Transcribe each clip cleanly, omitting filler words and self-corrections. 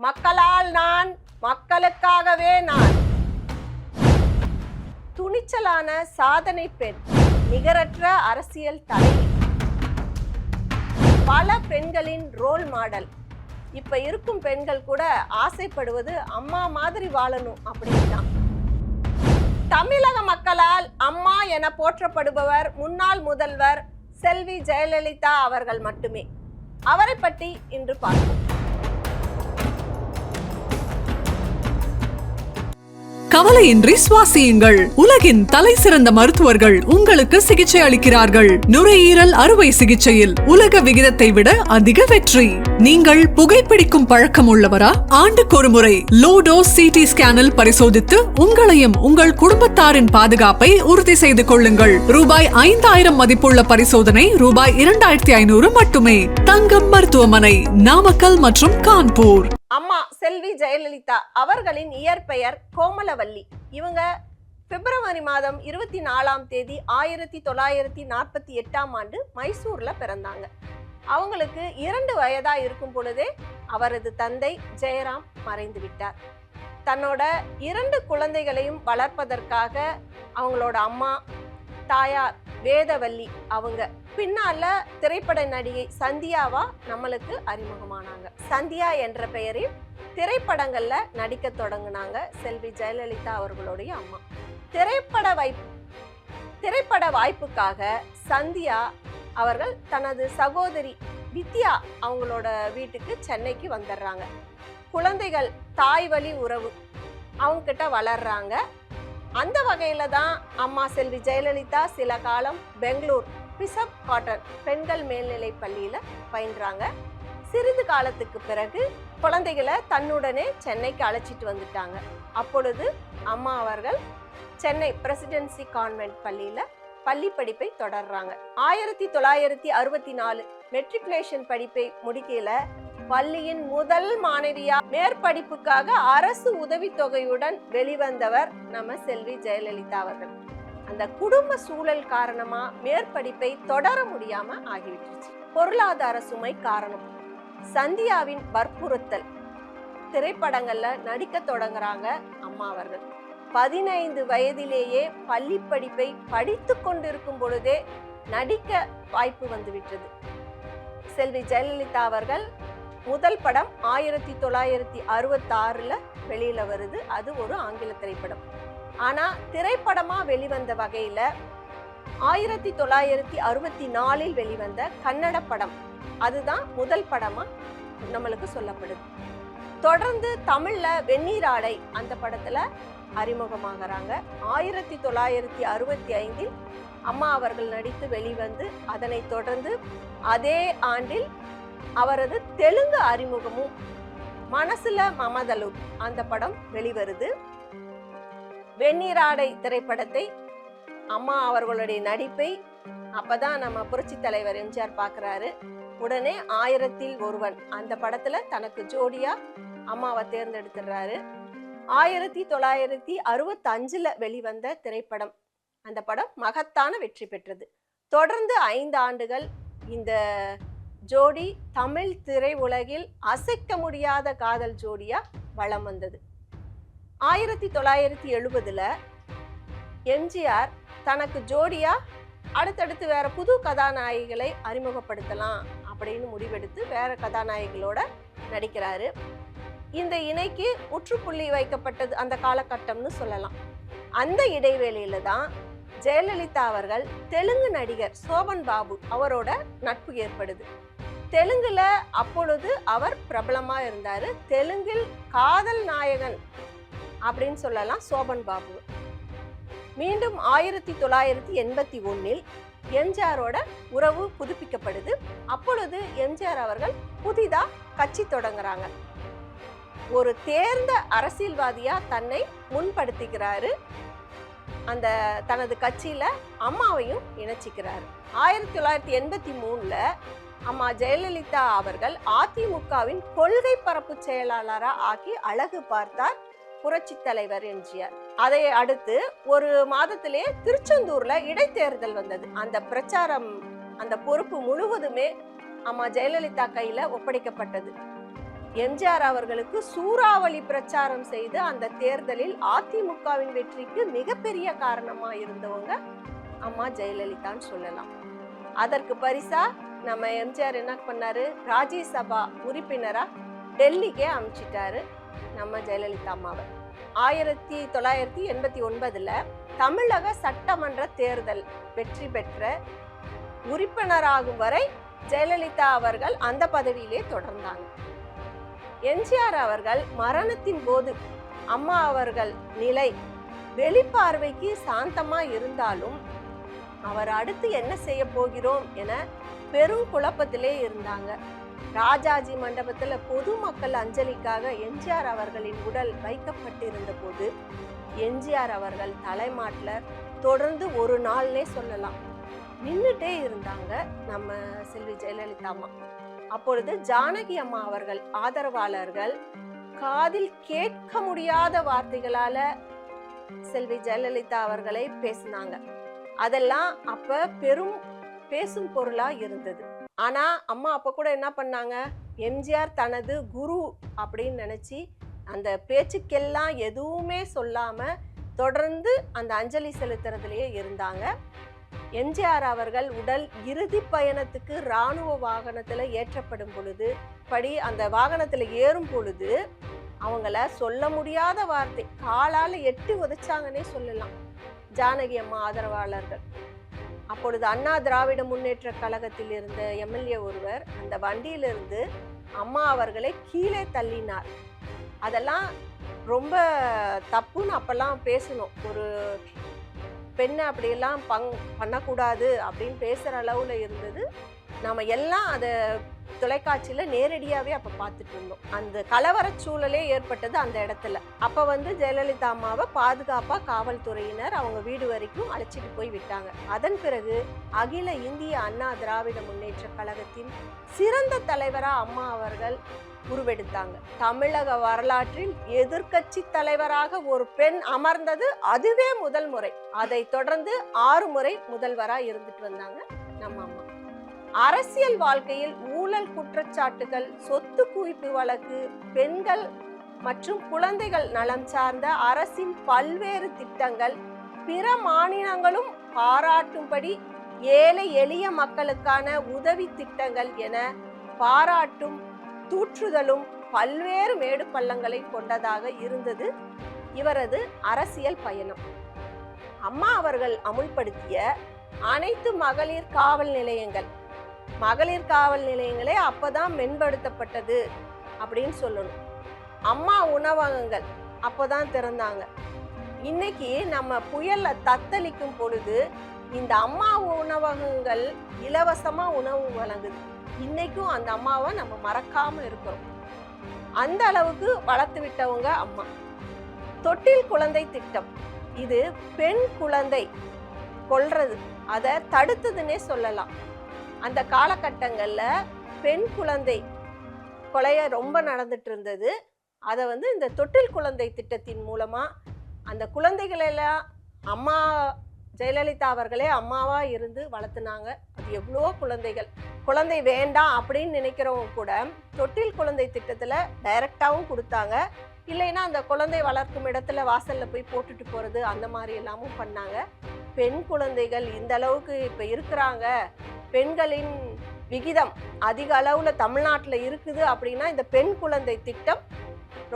மக்களால் நான், மக்களுக்காகவே நான். துணிச்சலான சாதனை பெண், நிகரற்ற அரசியல் தலைவி, பல பெண்களின் ரோல் மாடல். இப்ப இருக்கும் பெண்கள் கூட ஆசைப்படுவது அம்மா மாதிரி வாழணும் அப்படின்தான். தமிழக மக்களால் அம்மா என போற்றப்படுபவர் முன்னாள் முதல்வர் செல்வி ஜெயலலிதா அவர்கள் மட்டுமே. அவரை பற்றி இன்று பார்ப்போம். கவலையின்றி சுவாசியுங்கள். உலகின் தலை சிறந்த மருத்துவர்கள் உங்களுக்கு சிகிச்சை அளிக்கிறார்கள். நுரையீரல் அறுவை சிகிச்சையில் உலக விகிதத்தை விட அதிக வெற்றி. நீங்கள் புகைப்பிடிக்கும் பழக்கம் உள்ளவரா? ஆண்டுக்கு ஒரு முறை லோ டோஸ் சிடி ஸ்கேனில் பரிசோதித்து உங்களையும் உங்கள் குடும்பத்தாரின் பாதுகாப்பை உறுதி செய்து கொள்ளுங்கள். ரூபாய் 5000 மதிப்புள்ள பரிசோதனை ரூபாய் 2500 மட்டுமே. தங்கம் மருத்துவமனை, நாமக்கல் மற்றும் கான்பூர். அம்மா செல்வி ஜெயலலிதா அவர்களின் இயற்பெயர் கோமலவல்லி. இவங்க பிப்ரவரி மாதம் 24ஆம் தேதி 1948ஆம் ஆண்டு மைசூர்ல பிறந்தாங்க. அவங்களுக்கு 2 வயதா இருக்கும் பொழுதே அவரது தந்தை ஜெயராம் மறைந்து விட்டார். தன்னோட 2 குழந்தைகளையும் வளர்ப்பதற்காக அவங்களோட அம்மா தாயார் வேதவல்லி அவங்க பின்னால திரைப்பட நடிகை சந்தியாவா நம்மளுக்கு அறிமுகமானாங்க. சந்தியா என்ற பெயரில் திரைப்படங்கள்ல நடிக்க தொடங்கினாங்க செல்வி ஜெயலலிதா அவர்களுடைய அம்மா. திரைப்பட வாய்ப்புக்காக சந்தியா அவர்கள் தனது சகோதரி வித்யா அவங்களோட வீட்டுக்கு சென்னைக்கு வந்துடுறாங்க. குழந்தைகள் தாய் வழி உறவு அவங்க கிட்ட வளர்றாங்க. அந்த வகையில தான் அம்மா செல்வி ஜெயலலிதா சில காலம் பெங்களூர் பிசப் காட்டன் பெண்கள் மேல்நிலை பள்ளியில பயின்றாங்க. சிறிது காலத்துக்கு பிறகு குழந்தைகளை தன்னுடனே சென்னைக்கு அழைச்சிட்டு வந்துட்டாங்க. அப்பொழுது அம்மா அவர்கள் சென்னை பிரசிடென்சி கான்வென்ட் பள்ளியில பள்ளி படிப்பை தொடர்றாங்க. 1964 மெட்ரிகுலேஷன் படிப்பை முடிக்கல பள்ளியின் முதல் மாணவியா மேற்படிப்புக்காக அரசு உதவித்தொகையுடன் வெளிவந்தவர் நம்ம செல்வி ஜெயலலிதா அவர்கள். அந்த குடும்ப சூழல் காரணமா மேற்படிப்பை தொடர முடியாம ஆகிவிட்டுச்சு. பொருளாதார சுமை காரணம். சந்தியாவின் வற்புறுத்தல் திரைப்படங்கள்ல நடிக்க தொடங்குறாங்க அம்மா அவர்கள். 15 வயதிலேயே பள்ளி படிப்பை படித்து கொண்டிருக்கும் பொழுதே நடிக்க வாய்ப்பு வந்துவிட்டது. செல்வி ஜெயலலிதா அவர்கள் முதல் படம் 1966 வெளியில வருது. அது ஒரு ஆங்கில திரைப்படம். ஆனா திரைப்படமா வெளிவந்த வகையில 1964 வெளிவந்த கன்னட படம் அதுதான் முதல் படமா நம்மளுக்கு சொல்லப்படுது. தொடர்ந்து தமிழ்ல வெந்நீராடை அந்த படத்துல அறிமுகமாகறாங்க. 1965 அம்மா அவர்கள் நடித்து வெளிவந்து அதனை தொடர்ந்து அதே ஆண்டில் அவரது தெலுங்கு அறிமுகமும் மனசுல மமதலு அந்த படம் வெளிவருது. வெந்நீராடை திரைப்படத்தை அம்மா அவர்களுடைய நடிப்பை அப்பதான் நம்ம புரட்சி தலைவர் எம்ஜிஆர் பார்க்கிறாரு. உடனே 1000ல் ஒருவன் அந்த படத்துல தனக்கு ஜோடியா அம்மாவை தேர்ந்தெடுத்துறாரு. 1965 வெளிவந்த திரைப்படம் அந்த படம் மகத்தான வெற்றி பெற்றது. தொடர்ந்து 5 ஆண்டுகள் இந்த ஜோடி தமிழ் திரை உலகில் அசைக்க முடியாத காதல் ஜோடியா வலம் வந்தது. 1970 எம்ஜிஆர் தனக்கு ஜோடியா அடுத்தடுத்து வேற புது கதாநாயகிகளை அறிமுகப்படுத்தலாம் அப்படின்னு முடிவெடுத்து வேற கதாநாயகிகளோட நடிக்கிறாரு. இந்த இணைக்கு முற்றுப்புள்ளி வைக்கப்பட்டது அந்த காலகட்டம்னு சொல்லலாம். அந்த இடைவேளையில தான் ஜெயலலிதா அவர்கள் தெலுங்கு நடிகர் சோபன் பாபு அவரோட நட்பு ஏற்படுது. தெலுங்குல அப்பொழுது அவர் பிரபலமா இருந்தாரு. தெலுங்கில் காதல் நாயகன் அப்படின்னு சொல்லலாம் சோபன் பாபு. மீண்டும் 1981 எம்ஜிஆரோட உறவு புதுப்பிக்கப்படுது. அப்பொழுது எம்ஜிஆர் அவர்கள் புதிதா கட்சி தொடங்குறாங்க. ஒரு தேர்ந்த அரசியல்வாதியா தன்னை முன்படுத்திக்கிறாரு. அந்த தனது கட்சியில அம்மாவையும் இணைச்சிக்கிறாரு. 1983 அம்மா ஜெயலலிதா அவர்கள் அதிமுகவின் கொள்கை பரப்பு செயலாளரா ஆக்கி அழகு பார்த்தார் புரட்சி தலைவர் எம்ஜிஆர். அதை அடுத்து ஒரு மாதத்திலே திருச்செந்தூர்ல இடைத்தேர்தல் வந்தது. அந்த பிரச்சாரம் அந்த பொறுப்பு முழுவதுமே அம்மா ஜெயலலிதா கையில ஒப்படைக்கப்பட்டது. எம்ஜிஆர் அவர்களுக்கு சூறாவளி பிரச்சாரம் செய்து அந்த தேர்தலில் அதிமுகவின் வெற்றிக்கு மிகப்பெரிய காரணமா இருந்தவங்க அம்மா ஜெயலலிதான்னு சொல்லலாம். அதற்கு பரிசா நம்ம எம்ஜிஆர் என்ன பண்ணாரு, ராஜ்யசபா உறுப்பினரா டெல்லிக்கே அனுப்பிச்சிட்டாரு நம்ம ஜெயலலிதா அம்மாவை. 1989 தமிழக சட்டமன்ற தேர்தல் வெற்றி பெற்ற உறுப்பினராகும் வரை ஜெயலலிதா அவர்கள் அந்த பதவியிலே தொடர்ந்தாங்க. எம்ஜிஆர் அவர்கள் மரணத்தின் போது அம்மா அவர்கள் நிலை வெளிப்பார்வைக்கு சாந்தமா இருந்தாலும் அவர் அடுத்து என்ன செய்ய போகிறோம் என பெரும் குழப்பத்திலே இருந்தாங்க. ராஜாஜி மண்டபத்துல பொதுமக்கள் அஞ்சலிக்காக எம்ஜிஆர் அவர்களின் உடல் வைக்கப்பட்டிருந்த போது எம்ஜிஆர் அவர்கள் தலைமாட்டில் தொடர்ந்து ஒரு நாள்னே சொல்லலாம் நின்றுட்டே இருந்தாங்க நம்ம செல்வி ஜெயலலிதா அம்மா. அப்பொழுது ஜானகி அம்மா அவர்கள் ஆதரவாளர்கள் காதில் கேட்க முடியாத வார்த்தைகளால செல்வி ஜெயலலிதா அவர்களை பேசினாங்க. அதெல்லாம் அப்ப பெரும் பேசும் பொருளா இருந்தது. ஆனா அம்மா அப்ப கூட என்ன பண்ணாங்க, எம்ஜிஆர் தனது குரு அப்படின்னு நினைச்சு அந்த பேச்சுக்கெல்லாம் எதுவுமே சொல்லாம தொடர்ந்து அந்த அஞ்சலி செலுத்துறதுலயே இருந்தாங்க. எம்ஜிஆர் அவர்கள் உடல் இறுதி பயணத்துக்கு இராணுவ வாகனத்துல ஏற்றப்படும் பொழுது அந்த வாகனத்துல ஏறும் பொழுது அவங்கள சொல்ல முடியாத வார்த்தை காலால எட்டி உதைச்சாங்கன்னே சொல்லலாம் ஜானகி அம்மா ஆதரவாளர்கள். அப்பொழுது அண்ணா திராவிட முன்னேற்ற கழகத்தில் இருந்த எம்எல்ஏ ஒருவர் அந்த வண்டியிலிருந்து அம்மா அவர்களை கீழே தள்ளினார். அதெல்லாம் ரொம்ப தப்புன்னு அப்பெல்லாம் பேசணும். ஒரு பெண்ணை அப்படியெல்லாம் பண்ணக்கூடாது அப்படின்னு பேசுகிற அளவில் இருந்தது. நம்ம எல்லாம் அதை தொலைக்காட்சியில் நேரடியாகவே அப்போ பார்த்துட்டு இருந்தோம். அந்த கலவர சூழலே ஏற்பட்டது அந்த இடத்துல. அப்போ ஜெயலலிதா அம்மாவை பாதுகாப்பாக காவல்துறையினர் அவங்க வீடு வரைக்கும் அழைச்சிட்டு போய் விட்டாங்க. அதன் பிறகு அகில இந்திய அண்ணா திராவிட முன்னேற்ற கழகத்தின் சிறந்த தலைவராக அம்மா அவர்கள் உருவெடுத்தாங்க. தமிழக வரலாற்றில் எதிர்கட்சி தலைவராக ஒரு பெண் அமர்ந்தது அதுவே முதல் முறை. அதை தொடர்ந்து 6 முறை முதல்வராக இருந்துட்டு வந்தாங்க நம்ம அம்மா. அரசியல் வாழ்க்கையில் ஊழல் குற்றச்சாட்டுகள், சொத்து குவிப்பு வழக்கு, பெண்கள் மற்றும் குழந்தைகள் நலம் சார்ந்த அரசின் பல்வேறு திட்டங்கள், பிற மாநிலங்களும் பாராட்டும்படி ஏழை எளிய மக்களுக்கான உதவி திட்டங்கள் என பாராட்டும் தூற்றுதலும் பல்வேறு மேடு பள்ளங்களை கொண்டதாக இருந்தது இவரது அரசியல் பயணம். அம்மா அவர்கள் அமுல்படுத்திய அனைத்து மகளிர் காவல் நிலையங்களே அப்பதான் மேம்படுத்தப்பட்டது அப்படின்னு சொல்லணும். அம்மா உணவகங்கள் அப்போதான் திறந்தாங்க. இன்னைக்கு நம்ம புயல்ல தத்தளிக்கும் பொழுது இந்த அம்மா உணவகங்கள் இலவசமா உணவு வழங்குது. இன்னைக்கும் அந்த அம்மாவை நம்ம மறக்காம இருக்கிறோம். அந்த அளவுக்கு வளர்த்து விட்டவங்க அம்மா. தொட்டில் குழந்தை திட்டம், இது பெண் குழந்தை கொல்றது அதை தடுத்ததுன்னே சொல்லலாம். அந்த காலகட்டங்கள்ல பெண் குழந்தை கொலைய ரொம்ப நடந்துட்டு இருந்தது. அதை இந்த தொட்டில் குழந்தை திட்டத்தின் மூலமா அந்த குழந்தைகளெல்லாம் அம்மா ஜெயலலிதா அவர்களே அம்மாவா இருந்து வளர்த்துனாங்க. அது எவ்வளோ குழந்தை வேண்டாம் அப்படின்னு நினைக்கிறவங்க கூட தொட்டில் குழந்தை திட்டத்துல டைரக்டாவும் கொடுத்தாங்க. இல்லைன்னா அந்த குழந்தை வளர்க்கும் இடத்துல வாசல்ல போய் போட்டுட்டு போறது அந்த மாதிரி எல்லாமும் பண்ணாங்க. பெண் குழந்தைகள் இந்த அளவுக்கு இப்ப இருக்கிறாங்க, பெண்களின் விகிதம் அதிக அளவுல தமிழ்நாட்டுல இருக்குது அப்படின்னா இந்த பெண் குழந்தை திட்டம்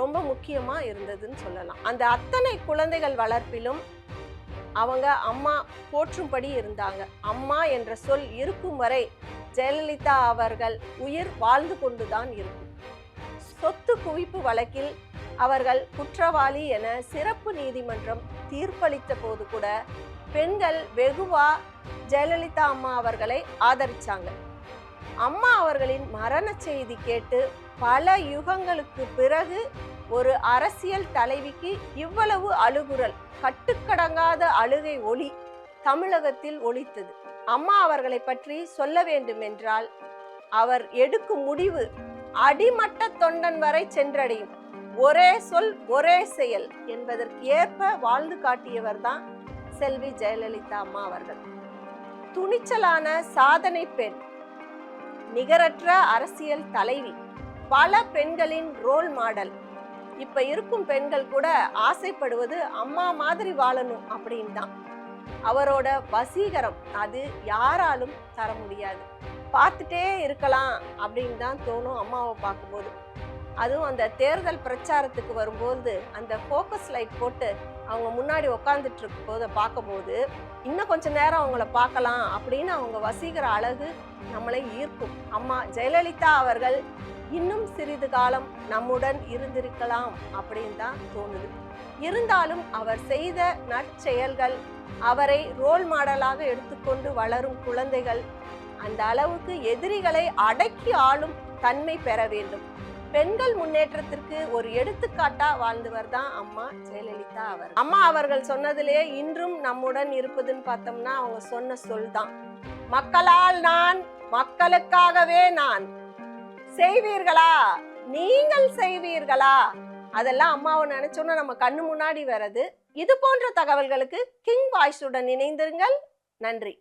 ரொம்ப முக்கியமா இருந்ததுன்னு சொல்லலாம். அந்த அத்தனை குழந்தைகள் வளர்ப்பிலும் அவங்க அம்மா போற்றும்படி இருந்தாங்க. அம்மா என்ற சொல் இருக்கும் வரை ஜெயலலிதா அவர்கள் உயிர் வாழ்ந்து கொண்டுதான் இருக்கும். சொத்து குவிப்பு வழக்கில் அவர்கள் குற்றவாளி என சிறப்பு நீதிமன்றம் தீர்ப்பளித்த போது கூட பெண்கள் வெகுவா ஜெயலலிதா அம்மா அவர்களை ஆதரிச்சாங்க. அம்மா அவர்களின் மரண செய்தி கேட்டு பல யுகங்களுக்கு பிறகு ஒரு அரசியல் தலைவிக்கு இவ்வளவு அழுகுரல், கட்டுக்கடங்காத அழுகை ஒலி தமிழகத்தில் ஒலித்தது. அம்மா அவர்களை பற்றி சொல்ல வேண்டும் என்றால் அவர் எடுக்கும் முடிவு அடிமட்ட தொண்டன் வரை சென்றடையும். ஒரே சொல் ஒரே செயல் என்பதற்கு ஏற்ப வாழ்ந்து காட்டியவர் தான் செல்வி ஜெயலலிதா அம்மா அவர்கள். துணிச்சலான சாதனை பெண், நிகரற்ற அரசியல் தலைவி, பல பெண்களின் ரோல் மாடல். இப்ப இருக்கும் பெண்கள் கூட ஆசைப்படுவது அம்மா மாதிரி வாழணும் அப்படின்னு தான். அவரோட வசீகரம் அது யாராலும் தர முடியாது. பார்த்துட்டே இருக்கலாம் அப்படின்னு தான் தோணும் அம்மாவை பார்க்கும்போது. அதுவும் அந்த தேர்தல் பிரச்சாரத்துக்கு வரும்போது அந்த ஃபோக்கஸ் லைட் போட்டு அவங்க முன்னாடி உட்காந்துட்டு இருக்கும் போது பார்க்கும்போது இன்னும் கொஞ்ச நேரம் அவங்கள பார்க்கலாம் அப்படின்னு அவங்க வசீகர அழகு நம்மளை ஈர்க்கும். அம்மா ஜெயலலிதா அவர்கள் இன்னும் சிறிது காலம் நம்முடன் இருந்திருக்கலாம் அப்படின்னு தான் தோணுது. இருந்தாலும் அவர் செய்த நற்செயல்கள், அவரை ரோல் மாடலாக எடுத்துக்கொண்டு வளரும் குழந்தைகள் அந்த அளவுக்கு எதிரிகளை அடக்கி ஆளும் தன்மை பெற வேண்டும். பெண்கள் முன்னேற்றத்திற்கு ஒரு எடுத்துக்காட்டா வாழ்ந்தவர் தான் அம்மா ஜெயலலிதா அவர்கள். அம்மா அவர்கள் சொன்னதிலே இன்றும் நம்முடன் இருப்பதுன்னு பார்த்தோம்னா அவங்க சொன்ன சொல் தான், மக்களால் நான், மக்களுக்காகவே நான். செய்வீர்களா? நீங்கள் செய்வீர்களா? அதெல்லாம் அம்மாவை நினைச்சோன்னா நம்ம கண்ணு முன்னாடி வர்றது. இது போன்ற தகவல்களுக்கு கிங் வாய்ஸுடன் இணைந்திருங்கள். நன்றி.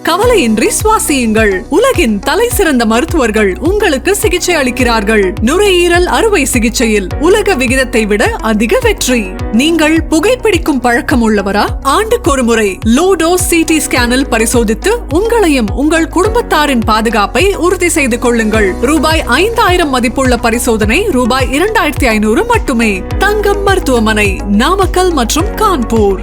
கவலையின்றி சுவாசியுங்கள். உலகின் தலை சிறந்த மருத்துவர்கள் உங்களுக்கு சிகிச்சை அளிக்கிறார்கள். நுரையீரல் அறுவை சிகிச்சையில் உலக விகிதத்தை விட அதிக வெற்றி. நீங்கள் புகைப்பிடிக்கும் பழக்கம் உள்ளவரா? ஆண்டுக்கு ஒரு முறை லோ டோஸ் சிடி ஸ்கேனில் பரிசோதித்து உங்களையும் உங்கள் குடும்பத்தாரின் பாதுகாப்பை உறுதி செய்து கொள்ளுங்கள். ரூபாய் 5000 மதிப்புள்ள பரிசோதனை ரூபாய் 2500 மட்டுமே. தங்கம் மருத்துவமனை, நாமக்கல் மற்றும் கான்பூர்.